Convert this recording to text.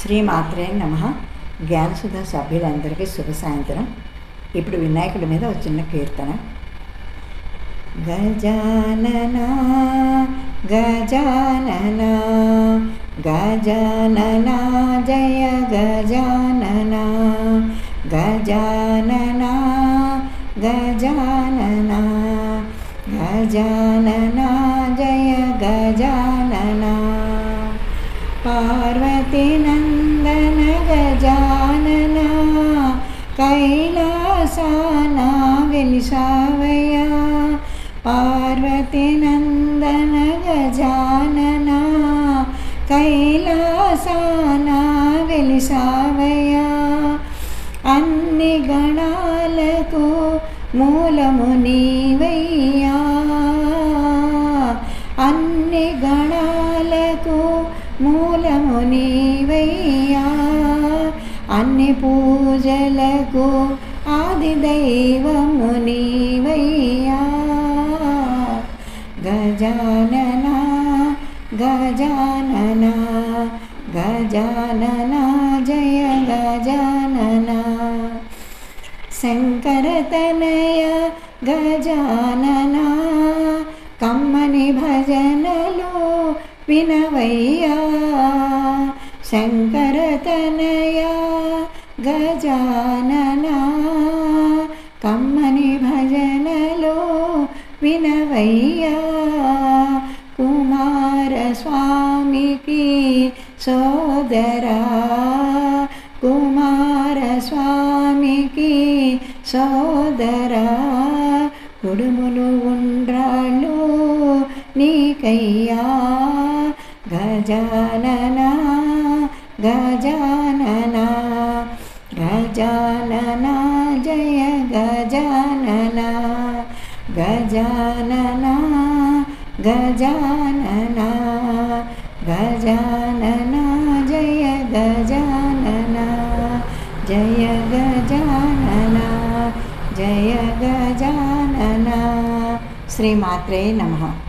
శ్రీమాత్రే నమః. జ్ఞానసుధ సభ్యులందరికీ శుభ సాయంత్రం. ఇప్పుడు వినాయకుడి మీద ఒక చిన్న కీర్తన. గజానన గజానన గజానన జయ గజానన గజానన గజానన గజానన జయ గజానన పార్వతీ నందన గజానన కైలాసాన వెలిసావయ్యా. పార్వతీ నందన గజానన కైలాసాన వెలిసావయ్యా. అన్ని గణాలకు మూలము నీవయ్యా. అన్ని గణాలకు మూలము నీవయ్యా. అన్ని పూజలకు ఆది దైవము నీవయ్యా. గజానన గజానన గజానన జయ గజానన శంకరతనయ గజానన కమ్మని భజనలు వినవయ్యా. శంకరతనయ గజానన కమ్మని భజనలు వినవయ్యా. కుమారస్వామికి సోదరా కుమారస్వామికి సోదరా కుడుములు ఉండ్రాళ్ళు నీకయ్యా. గజానన గజానన గజానన జయ గజానన గజానన గజానన గజానన జయ గజానన జయ గజానన జయ గజానన. శ్రీమాత్రే నమః.